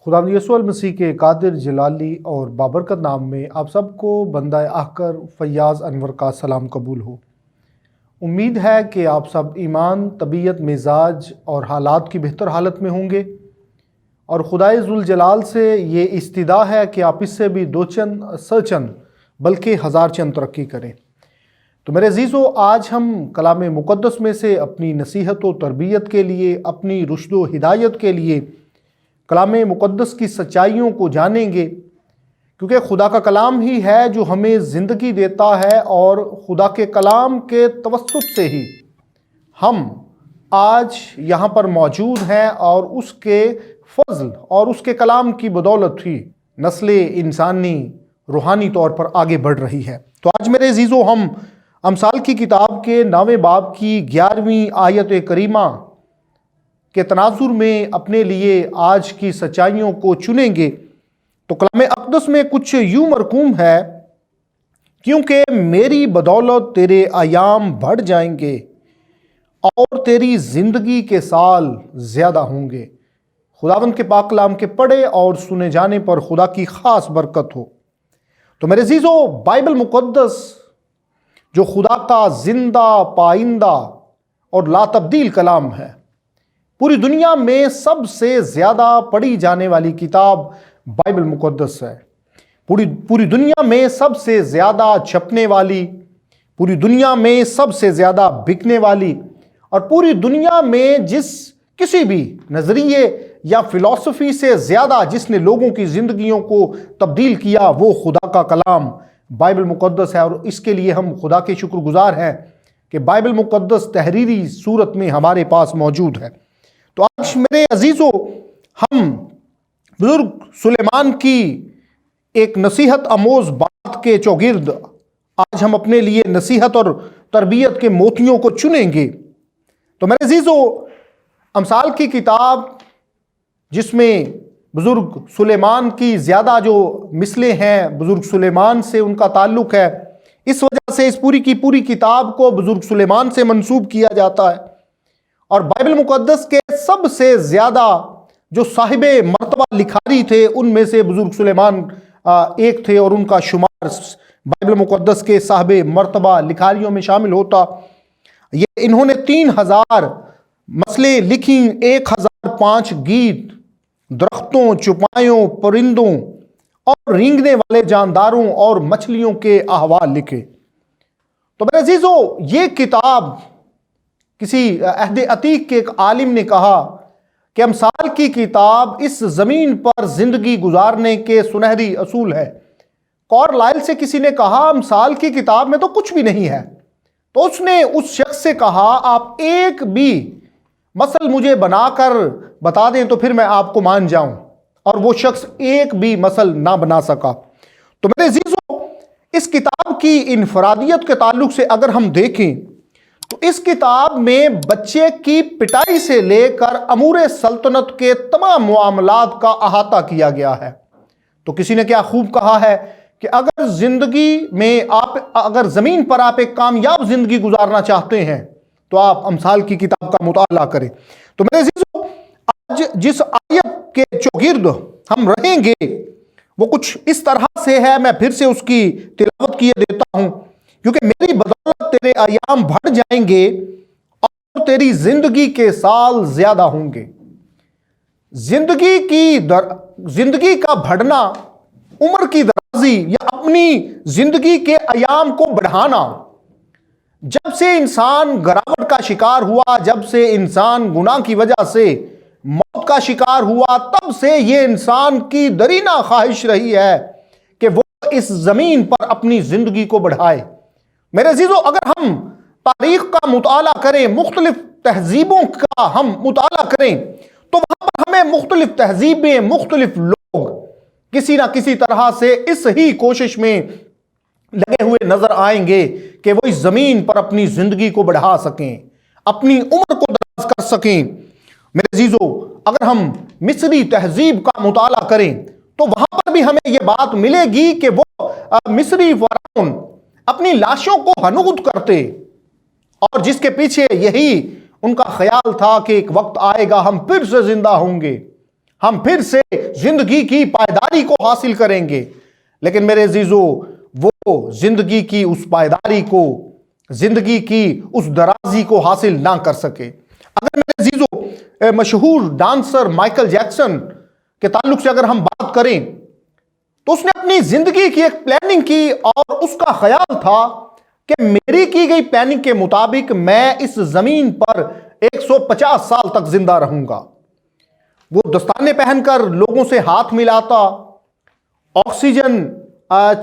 خداوند یسوع المسیح کے قادر جلالی اور بابرکت نام میں آپ سب کو بندہ احقر فیاض انور کا سلام قبول ہو۔ امید ہے کہ آپ سب ایمان، طبیعت، مزاج اور حالات کی بہتر حالت میں ہوں گے، اور خدائے ذوالجلال سے یہ استدعا ہے کہ آپ اس سے بھی دو چند، سو چند بلکہ ہزار چند ترقی کریں۔ تو میرے عزیزو، آج ہم کلام مقدس میں سے اپنی نصیحت و تربیت کے لیے، اپنی رشد و ہدایت کے لیے کلام مقدس کی سچائیوں کو جانیں گے، کیونکہ خدا کا کلام ہی ہے جو ہمیں زندگی دیتا ہے، اور خدا کے کلام کے توسط سے ہی ہم آج یہاں پر موجود ہیں، اور اس کے فضل اور اس کے کلام کی بدولت ہی نسل انسانی روحانی طور پر آگے بڑھ رہی ہے۔ تو آج میرے عزیزو، ہم امثال کی کتاب کے 9ویں باب کی 11ویں آیت کریمہ کے تناظر میں اپنے لیے آج کی سچائیوں کو چنیں گے۔ تو کلام اقدس میں کچھ یوں مرقوم ہے: کیونکہ میری بدولت تیرے ایام بڑھ جائیں گے اور تیری زندگی کے سال زیادہ ہوں گے۔ خداوند کے پاک کلام کے پڑھے اور سنے جانے پر خدا کی خاص برکت ہو۔ تو میرے عزیزو، بائبل مقدس جو خدا کا زندہ، پائندہ اور لا تبدیل کلام ہے، پوری دنیا میں سب سے زیادہ پڑھی جانے والی کتاب بائبل مقدس ہے۔ پوری دنیا میں سب سے زیادہ چھپنے والی، پوری دنیا میں سب سے زیادہ بکنے والی، اور پوری دنیا میں کسی بھی نظریے یا فلسفی سے زیادہ جس نے لوگوں کی زندگیوں کو تبدیل کیا، وہ خدا کا کلام بائبل مقدس ہے۔ اور اس کے لیے ہم خدا کے شکر گزار ہیں کہ بائبل مقدس تحریری صورت میں ہمارے پاس موجود ہے۔ تو آج میرے عزیزو، ہم بزرگ سلیمان کی ایک نصیحت آموز بات کے چوگرد آج ہم اپنے لیے نصیحت اور تربیت کے موتیوں کو چنیں گے۔ تو میرے عزیزو، امثال کی کتاب جس میں بزرگ سلیمان کی زیادہ جو مثلیں ہیں، بزرگ سلیمان سے ان کا تعلق ہے، اس وجہ سے اس پوری کی پوری کتاب کو بزرگ سلیمان سے منسوب کیا جاتا ہے۔ اور بائبل مقدس کے سب سے زیادہ جو صاحب مرتبہ لکھاری تھے، ان میں سے بزرگ سلیمان ایک تھے، اور ان کا شمار بائبل مقدس کے صاحب مرتبہ لکھاریوں میں شامل ہوتا۔ انہوں نے 3000 مثلیں لکھی، 1005 گیت، درختوں، چوپایوں، پرندوں اور رینگنے والے جانداروں اور مچھلیوں کے احوال لکھے۔ تو میرے عزیزو، یہ کتاب کسی عہد عتیق کے ایک عالم نے کہا کہ امثال کی کتاب اس زمین پر زندگی گزارنے کے سنہری اصول ہے۔ کارلائل سے کسی نے کہا امثال کی کتاب میں تو کچھ بھی نہیں ہے، تو اس نے اس شخص سے کہا آپ ایک بھی مثل مجھے بنا کر بتا دیں تو پھر میں آپ کو مان جاؤں، اور وہ شخص ایک بھی مثل نہ بنا سکا۔ تو میرے عزیزو، اس کتاب کی انفرادیت کے تعلق سے اگر ہم دیکھیں تو اس کتاب میں بچے کی پٹائی سے لے کر امور سلطنت کے تمام معاملات کا احاطہ کیا گیا ہے۔ تو کسی نے کیا خوب کہا ہے کہ اگر زندگی میں اگر زمین پر آپ ایک کامیاب زندگی گزارنا چاہتے ہیں تو آپ امثال کی کتاب کا مطالعہ کریں۔ تو میرے عزیزو، آج جس آیت کے چوگرد ہم رہیں گے وہ کچھ اس طرح سے ہے، میں پھر سے اس کی تلاوت کیے دیتا ہوں: کیونکہ میری بدولت تیرے ایام بڑھ جائیں گے اور تیری زندگی کے سال زیادہ ہوں گے۔ زندگی کا بڑھنا، عمر کی درازی یا اپنی زندگی کے ایام کو بڑھانا، جب سے انسان گراوٹ کا شکار ہوا، جب سے انسان گناہ کی وجہ سے موت کا شکار ہوا، تب سے یہ انسان کی درینہ خواہش رہی ہے کہ وہ اس زمین پر اپنی زندگی کو بڑھائے۔ میرے عزیزو، اگر ہم تاریخ کا مطالعہ کریں، مختلف تہذیبوں کا ہم مطالعہ کریں، تو وہاں پر ہمیں مختلف تہذیبیں، مختلف لوگ کسی نہ کسی طرح سے اس ہی کوشش میں لگے ہوئے نظر آئیں گے کہ وہ اس زمین پر اپنی زندگی کو بڑھا سکیں، اپنی عمر کو دراز کر سکیں۔ میرے عزیزو، اگر ہم مصری تہذیب کا مطالعہ کریں تو وہاں پر بھی ہمیں یہ بات ملے گی کہ وہ مصری فرعون اپنی لاشوں کو حنوط کرتے، اور جس کے پیچھے یہی ان کا خیال تھا کہ ایک وقت آئے گا ہم پھر سے زندہ ہوں گے، ہم پھر سے زندگی کی پائیداری کو حاصل کریں گے. لیکن میرے عزیزو، وہ زندگی کی اس پائیداری کو، زندگی کی اس درازی کو حاصل نہ کر سکے. اگر میرے عزیزو مشہور ڈانسر مائیکل جیکسن کے تعلق سے اگر ہم بات کریں تو اس نے اپنی زندگی کی ایک پلاننگ کی، اور اس کا خیال تھا کہ میری کی گئی پلاننگ کے مطابق میں اس زمین پر 150 سال تک زندہ رہوں گا. وہ دستانے پہن کر لوگوں سے ہاتھ ملاتا، آکسیجن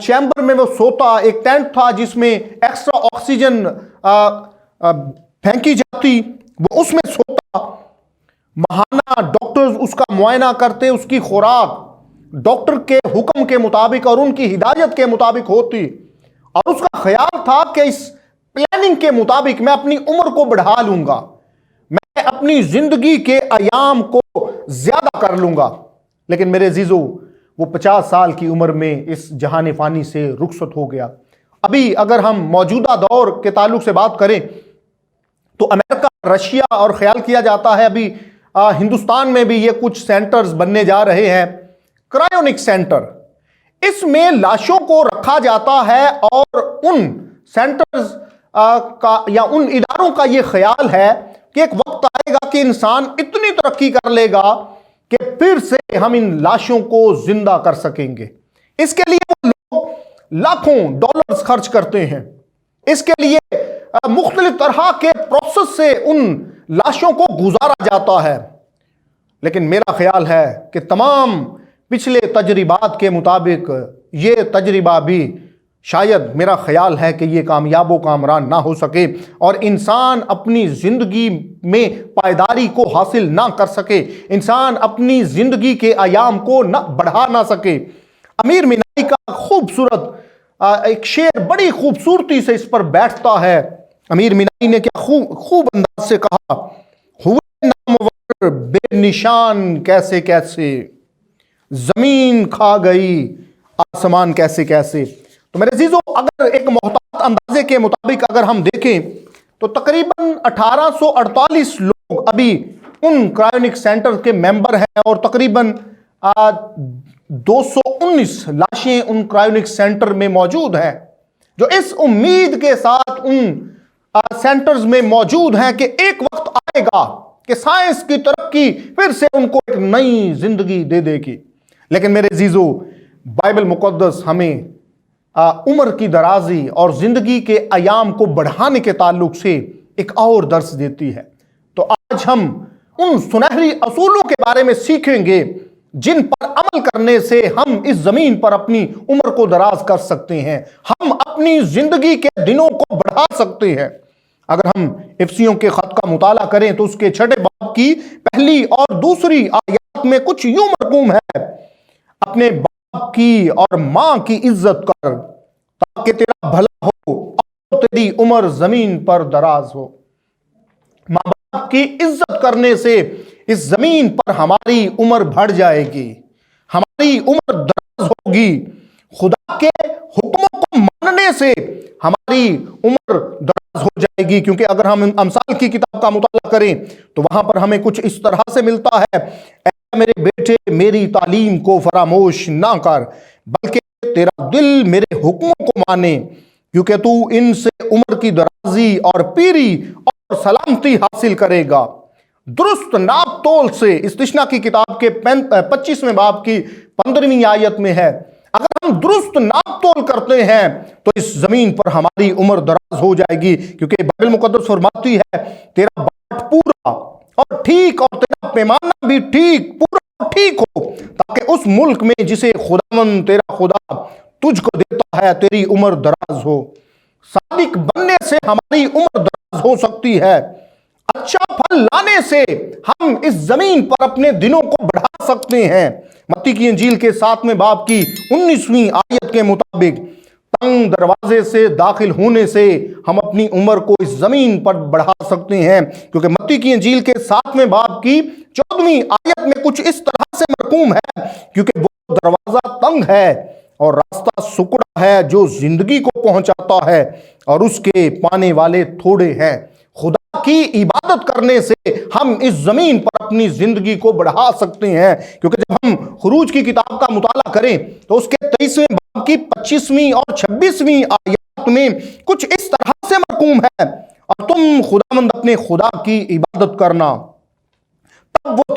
چیمبر میں وہ سوتا، ایک ٹینٹ تھا جس میں ایکسٹرا آکسیجن پھینکی جاتی، وہ اس میں سوتا. ماہانہ ڈاکٹرز اس کا معائنہ کرتے، اس کی خوراک ڈاکٹر کے حکم کے مطابق اور ان کی ہدایت کے مطابق ہوتی، اور اس کا خیال تھا کہ اس پلاننگ کے مطابق میں اپنی عمر کو بڑھا لوں گا، میں اپنی زندگی کے ایام کو زیادہ کر لوں گا. لیکن میرے عزیزو، وہ 50 سال کی عمر میں اس جہان فانی سے رخصت ہو گیا. ابھی اگر ہم موجودہ دور کے تعلق سے بات کریں تو امریکہ، رشیا، اور خیال کیا جاتا ہے ابھی ہندوستان میں بھی یہ کچھ سینٹرز بننے جا رہے ہیں، کرائیونک سینٹر. اس میں لاشوں کو رکھا جاتا ہے، اور ان سینٹرز کا یا ان اداروں کا یہ خیال ہے کہ ایک وقت آئے گا کہ انسان اتنی ترقی کر لے گا کہ پھر سے ہم ان لاشوں کو زندہ کر سکیں گے. اس کے لیے وہ لوگ لاکھوں ڈالرز خرچ کرتے ہیں. اس کے لیے مختلف طرح کے پروسیس سے ان لاشوں کو گزارا جاتا ہے. لیکن میرا خیال ہے کہ تمام پچھلے تجربات کے مطابق یہ تجربہ بھی شاید، میرا خیال ہے کہ یہ کامیاب و کامران نہ ہو سکے، اور انسان اپنی زندگی میں پائیداری کو حاصل نہ کر سکے، انسان اپنی زندگی کے ایام کو نہ بڑھا نہ سکے. امیر مینائی کا خوبصورت ایک شعر بڑی خوبصورتی سے اس پر بیٹھتا ہے. امیر مینائی نے کیا خوب انداز سے کہا، ہوئے نامور بے نشان کیسے کیسے، زمین کھا گئی آسمان کیسے کیسے. تو میرے عزیزو، اگر ایک محتاط اندازے کے مطابق اگر ہم دیکھیں تو تقریباً 1848 لوگ ابھی ان کرائیونک سینٹر کے ممبر ہیں، اور تقریباً 219 لاشیں ان کرائیونک سینٹر میں موجود ہیں، جو اس امید کے ساتھ ان سینٹرز میں موجود ہیں کہ ایک وقت آئے گا کہ سائنس کی ترقی پھر سے ان کو ایک نئی زندگی دے دے گی. لیکن میرے عزیزو، بائبل مقدس ہمیں عمر کی درازی اور زندگی کے ایام کو بڑھانے کے تعلق سے ایک اور درس دیتی ہے. تو آج ہم ان سنہری اصولوں کے بارے میں سیکھیں گے جن پر عمل کرنے سے ہم اس زمین پر اپنی عمر کو دراز کر سکتے ہیں، ہم اپنی زندگی کے دنوں کو بڑھا سکتے ہیں. اگر ہم افسیوں کے خط کا مطالعہ کریں تو اس کے 6 باب کی پہلی اور دوسری آیات میں کچھ یوں مرقوم ہے، اپنے باپ کی اور ماں کی عزت کر تاکہ تیرا بھلا ہو اور تیری عمر زمین پر دراز ہو. ماں باپ کی عزت کرنے سے اس زمین پر ہماری عمر بڑھ جائے گی، ہماری عمر دراز ہوگی. خدا کے حکموں کو ماننے سے ہماری عمر دراز ہو جائے گی، کیونکہ اگر ہم امثال کی کتاب کا مطالعہ کریں تو وہاں پر ہمیں کچھ اس طرح سے ملتا ہے، اے میرے بیٹے میری تعلیم کو فراموش نہ کر، بلکہ تیرا دل میرے حکموں کو مانے، کیونکہ تو ان سے عمر کی درازی اور پیری اور سلامتی حاصل کرے گا. درست ناپ تول سے، استثنا کی کتاب کے 25ویں باب کی 15ویں آیت میں ہے، اگر ہم درست ناپ تول کرتے ہیں تو اس زمین پر ہماری عمر دراز ہو جائے گی، کیونکہ بائبل مقدس فرماتی ہے تیرا باٹ پورا اور ٹھیک اور تیرا پیمانہ بھی ٹھیک، پورا ٹھیک ہو، تاکہ اس ملک میں جسے خداوند تیرا خدا تجھ کو دیتا ہے تیری عمر دراز ہو. صادق بننے سے ہماری عمر دراز ہو سکتی ہے، اچھا پھل لانے سے ہم اس زمین پر اپنے دنوں کو بڑھا سکتے ہیں. متی کی انجیل کے 7ویں باب کی 19ویں آیت کے مطابق تنگ دروازے سے داخل ہونے سے ہم اپنی عمر کو اس زمین پر بڑھا سکتے ہیں، کیونکہ متی کی انجیل کے 7ویں باب کی 14ویں آیت میں کچھ اس طرح سے مرقوم ہے، کیونکہ وہ دروازہ تنگ ہے اور راستہ سکڑا ہے جو زندگی کو پہنچاتا ہے، اور اس کے پانے والے تھوڑے ہیں. خدا کی عبادت کرنے سے ہم اس زمین پر اپنی زندگی کو بڑھا سکتے ہیں، کیونکہ جب ہم خروج کی کتاب کا مطالعہ کریں تو اس کے 23ویں باب کی 25ویں اور 26ویں آیات میں کچھ اس طرح سے مرقوم ہے، اور تم خداوند اپنے خدا کی عبادت کرنا، تب وہ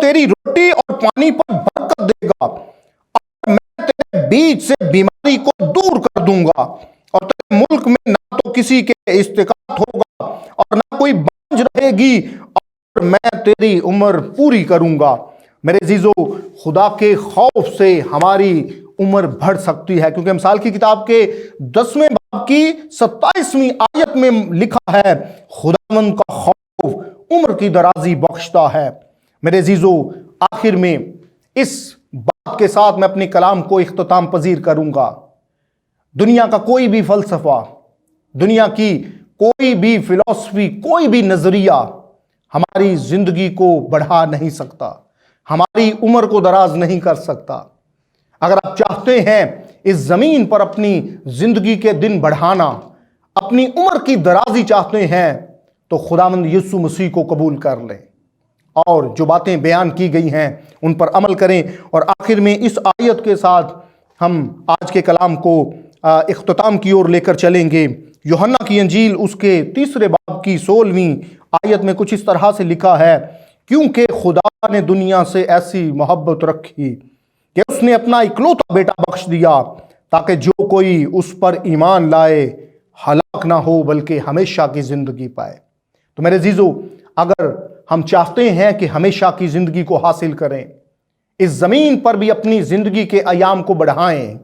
تیری روٹی اور پانی پر برکت دے گا، اور میں تیرے بیچ سے بیماری کو دور کر دوں گا، اور تیرے ملک میں نہ تو کسی کے استقامت ہوگا اور نہ کوئی بانجھ رہے گی، اور میں تیری عمر پوری کروں گا۔ میرے عزیزو، خدا کے خوف سے ہماری عمر بڑھ سکتی ہے، کیونکہ امثال کی کتاب کے 10ویں باب کی 27ویں آیت میں لکھا ہے، خداوند کا خوف عمر کی درازی بخشتا ہے۔ میرے عزیزو، آخر میں اس بات کے ساتھ میں اپنے کلام کو اختتام پذیر کروں گا۔ دنیا کا کوئی بھی فلسفہ، دنیا کی کوئی بھی فلسفی، کوئی بھی نظریہ ہماری زندگی کو بڑھا نہیں سکتا، ہماری عمر کو دراز نہیں کر سکتا۔ اگر آپ چاہتے ہیں اس زمین پر اپنی زندگی کے دن بڑھانا، اپنی عمر کی درازی چاہتے ہیں، تو خداوند یسوع مسیح کو قبول کر لیں اور جو باتیں بیان کی گئی ہیں ان پر عمل کریں۔ اور آخر میں اس آیت کے ساتھ ہم آج کے کلام کو اختتام کی اور لے کر چلیں گے۔ یوحنا کی انجیل اس کے 3 باب کی 16ویں آیت میں کچھ اس طرح سے لکھا ہے، کیونکہ خدا نے دنیا سے ایسی محبت رکھی کہ اس نے اپنا اکلوتا بیٹا بخش دیا، تاکہ جو کوئی اس پر ایمان لائے ہلاک نہ ہو بلکہ ہمیشہ کی زندگی پائے۔ تو میرے عزیزو، اگر ہم چاہتے ہیں کہ ہمیشہ کی زندگی کو حاصل کریں، اس زمین پر بھی اپنی زندگی کے ایام کو بڑھائیں،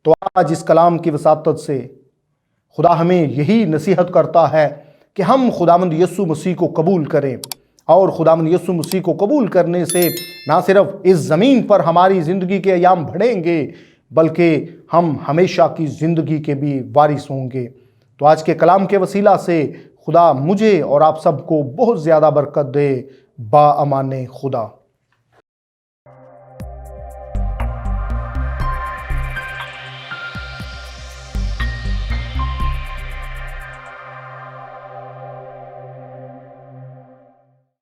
تو آج اس کلام کی وساطت سے خدا ہمیں یہی نصیحت کرتا ہے کہ ہم خداوند یسوع مسیح کو قبول کریں، اور خداوند یسوع مسیح کو قبول کرنے سے نہ صرف اس زمین پر ہماری زندگی کے ایام بڑھیں گے بلکہ ہم ہمیشہ کی زندگی کے بھی وارث ہوں گے۔ تو آج کے کلام کے وسیلہ سے خدا مجھے اور آپ سب کو بہت زیادہ برکت دے۔ با امان خدا۔